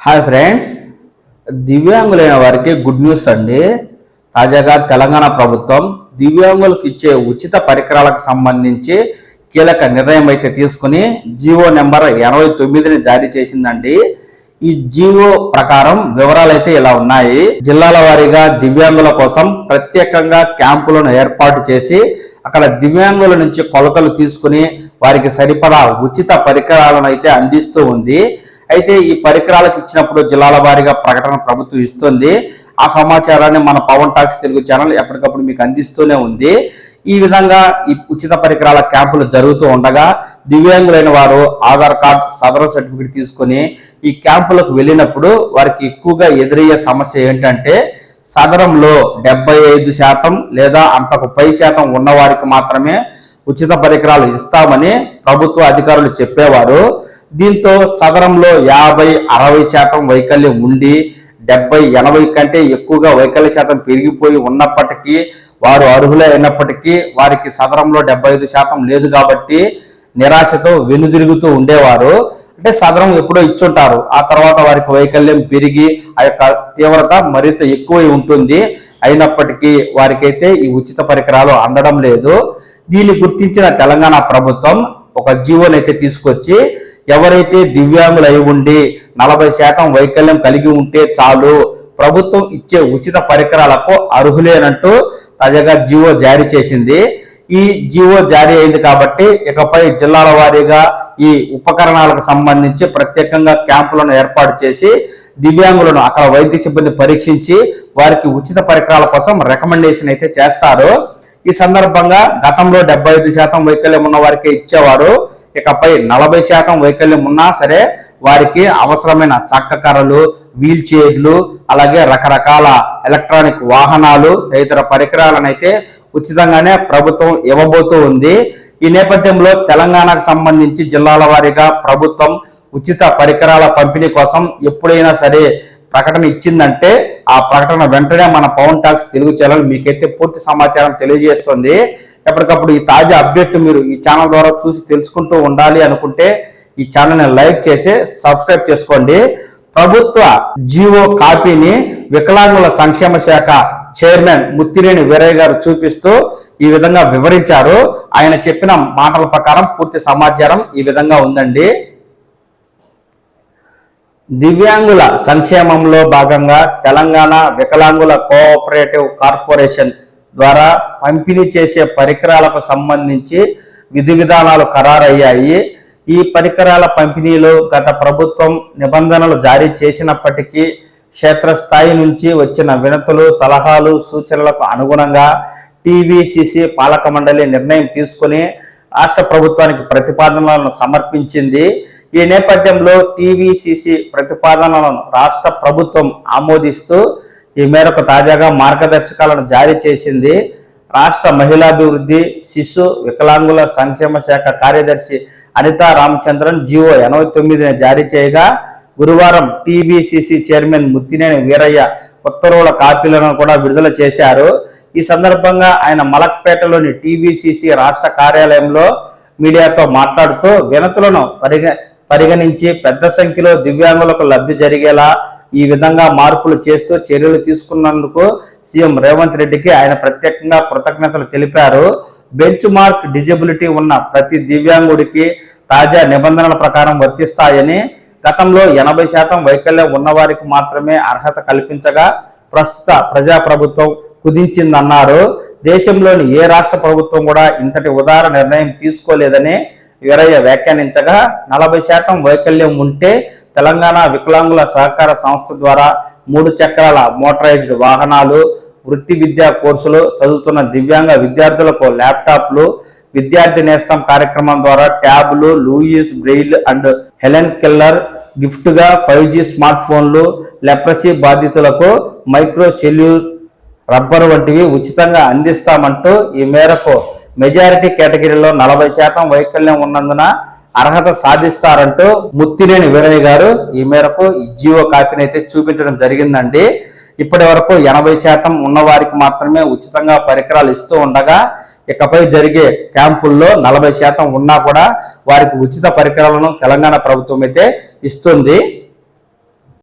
Hi friends, దివ్యాంగులైన వారికి good news అండి. తాజాగా తెలంగాణ ప్రభుత్వం దివ్యాంగులకు ఇచ్చే ఉచిత పరికరాలకు సంబంధించి కీలక నిర్ణయం అయితే తీసుకుని జీవో నెంబర్ 89ని జారీ చేసిందండి. ఈ జీవో ప్రకారం వివరాలు అయితే ఇలా ఉన్నాయి. జిల్లాల వారీగా దివ్యాంగుల కోసం ప్రత్యేకంగా క్యాంపులను ఏర్పాటు చేసి అక్కడ దివ్యాంగుల నుంచి కొలతలు తీసుకుని వారికి సరిపడా ఉచిత పరికరాలను అయితే అందిస్తూ ఉంది. అయితే ఈ పరికరాలకు ఇచ్చినప్పుడు జిల్లాల వారీగా ప్రకటన ప్రభుత్వం ఇస్తుంది. ఆ సమాచారాన్ని మన పవన్ టాక్స్ తెలుగు ఛానల్ ఎప్పటికప్పుడు మీకు అందిస్తూనే ఉంది. ఈ విధంగా ఈ ఉచిత పరికరాల క్యాంపులు జరుగుతూ ఉండగా దివ్యాంగులైన వారు ఆధార్ కార్డ్, సదరం సర్టిఫికేట్ తీసుకుని ఈ క్యాంపులకు వెళ్ళినప్పుడు వారికి ఎక్కువగా ఎదురయ్యే సమస్య ఏంటంటే సదరంలో 75% లేదా అంతకు పై శాతం ఉన్న వారికి మాత్రమే ఉచిత పరికరాలు ఇస్తామని ప్రభుత్వ అధికారులు చెప్పేవారు. దీంతో సదరంలో 50-60% వైకల్యం ఉండి 70-80 కంటే ఎక్కువగా వైకల్య శాతం పెరిగిపోయి ఉన్నప్పటికీ వారు అర్హులే అయినప్పటికీ వారికి సదరంలో 75% లేదు కాబట్టి నిరాశతో వెనుదిరుగుతూ ఉండేవారు. అంటే సదరం ఎప్పుడో ఇచ్చుంటారు, ఆ తర్వాత వారికి వైకల్యం పెరిగి ఆ యొక్క తీవ్రత మరింత ఎక్కువై ఉంటుంది. అయినప్పటికీ వారికైతే ఈ ఉచిత పరికరాలు అందడం లేదు. దీన్ని గుర్తించిన తెలంగాణ ప్రభుత్వం ఒక జీవోనైతే తీసుకొచ్చి ఎవరైతే దివ్యాంగులు అయి ఉండి 40% వైకల్యం కలిగి ఉంటే చాలు ప్రభుత్వం ఇచ్చే ఉచిత పరికరాలకు అర్హులేనంటూ తాజాగా జీవో జారీ చేసింది. ఈ జీవో జారీ అయింది కాబట్టి ఇకపై జిల్లాల వారీగా ఈ ఉపకరణాలకు సంబంధించి ప్రత్యేకంగా క్యాంపులను ఏర్పాటు చేసి దివ్యాంగులను అక్కడ వైద్య సిబ్బంది పరీక్షించి వారికి ఉచిత పరికరాల కోసం రికమెండేషన్ అయితే చేస్తారు. ఈ సందర్భంగా గతంలో 75% వైకల్యం ఉన్న వారికి ఇచ్చేవారు. ఇకపై 40% వైకల్యం ఉన్నా సరే వారికి అవసరమైన చక్కకర్రలు, వీల్ చైర్లు, అలాగే రకరకాల ఎలక్ట్రానిక్ వాహనాలు తదితర పరికరాలను అయితే ఉచితంగానే ప్రభుత్వం ఇవ్వబోతూ ఉంది. ఈ నేపథ్యంలో తెలంగాణకు సంబంధించి జిల్లాల వారీగా ప్రభుత్వం ఉచిత పరికరాల పంపిణీ కోసం ఎప్పుడైనా సరే ప్రకటన ఇచ్చిందంటే ఆ ప్రకటన వెంటనే మన పవన్ టాక్స్ తెలుగు ఛానల్ మీకైతే పూర్తి సమాచారం తెలియజేస్తుంది. ఎప్పటికప్పుడు ఈ తాజా అప్డేట్ మీరు ఈ ఛానల్ ద్వారా చూసి తెలుసుకుంటూ ఉండాలి అనుకుంటే ఈ ఛానల్ని లైక్ చేసి సబ్స్క్రైబ్ చేసుకోండి. ప్రభుత్వ జీవో కాపీని వికలాంగుల సంక్షేమ శాఖ చైర్మన్ ముత్తినేని వీరయ్య గారు చూపిస్తూ ఈ విధంగా వివరించారు. ఆయన చెప్పిన మాటల ప్రకారం పూర్తి సమాచారం ఈ విధంగా ఉందండి. దివ్యాంగుల సంక్షేమంలో భాగంగా తెలంగాణ వికలాంగుల కోఆపరేటివ్ కార్పొరేషన్ ద్వారా పంపిణీ చేసే పరికరాలకు సంబంధించి విధి విధానాలు ఖరారయ్యాయి. ఈ పరికరాల పంపిణీలో గత ప్రభుత్వం నిబంధనలు జారీ చేసినప్పటికీ క్షేత్రస్థాయి నుంచి వచ్చిన వినతులు, సలహాలు, సూచనలకు అనుగుణంగా టీవీసీసీ పాలక మండలి నిర్ణయం తీసుకుని రాష్ట్ర ప్రభుత్వానికి ప్రతిపాదనలను సమర్పించింది. ఈ నేపథ్యంలో టీవీసీసీ ప్రతిపాదనలను రాష్ట్ర ప్రభుత్వం ఆమోదిస్తూ ఈ మేరకు తాజాగా మార్గదర్శకాలను జారీ చేసింది. రాష్ట్ర మహిళాభివృద్ధి, శిశు వికలాంగుల సంక్షేమ శాఖ కార్యదర్శి అనితా రామచంద్రన్ జీవో 89ని జారీ చేయగా గురువారం టీవీసీసీ చైర్మన్ ముత్తినేని వీరయ్య ఉత్తర్వుల కాపీలను కూడా విడుదల చేశారు. ఈ సందర్భంగా ఆయన మలక్పేటలోని టీవీసీసీ రాష్ట్ర కార్యాలయంలో మీడియాతో మాట్లాడుతూ వినతులను పరిగణించి పెద్ద సంఖ్యలో దివ్యాంగులకు లబ్ధి జరిగేలా ఈ విధంగా మార్పులు చేస్తూ చర్యలు తీసుకున్నందుకు సీఎం రేవంత్ రెడ్డికి ఆయన ప్రత్యేకంగా కృతజ్ఞతలు తెలిపారు. బెంచ్ మార్క్ డిజబిలిటీ ఉన్న ప్రతి దివ్యాంగుడికి తాజా నిబంధనల ప్రకారం వర్తిస్తాయని, గతంలో 80% వైకల్యం ఉన్నవారికి మాత్రమే అర్హత కల్పించగా ప్రస్తుత ప్రజాప్రభుత్వం కుదించిందన్నారు. దేశంలోని ఏ రాష్ట్ర ప్రభుత్వం కూడా ఇంతటి ఉదార నిర్ణయం తీసుకోలేదని వీరయ్య వ్యాఖ్యానించగా 40% వైకల్యం ఉంటే తెలంగాణ వికలాంగుల సహకార సంస్థ ద్వారా 3 చక్రాల మోటరైజ్డ్ వాహనాలు, వృత్తి విద్యా కోర్సులు చదువుతున్న దివ్యాంగ విద్యార్థులకు ల్యాప్టాప్లు, విద్యార్థి నేస్తం కార్యక్రమం ద్వారా ట్యాబ్లు, Louis Braille and Helen Keller gift గా 5G స్మార్ట్ ఫోన్లు, లెప్రసీ బాధితులకు మైక్రో సెల్యూల్ రబ్బర్ వంటివి ఉచితంగా అందిస్తామంటూ ఈ మేరకు మెజారిటీ కేటగిరీలో 40% వైకల్యం ఉన్నందున అర్హత సాధిస్తారంటూ ముత్తినేని వీరయ్య గారు ఈ మేరకు ఈ జీవో కాపీని అయితే చూపించడం జరిగిందండి. ఇప్పటి వరకు 80% ఉన్న వారికి మాత్రమే ఉచితంగా పరికరాలు ఇస్తూ ఉండగా ఇకపై జరిగే క్యాంపుల్లో 40% ఉన్నా కూడా వారికి ఉచిత పరికరాలను తెలంగాణ ప్రభుత్వం అయితే ఇస్తుంది.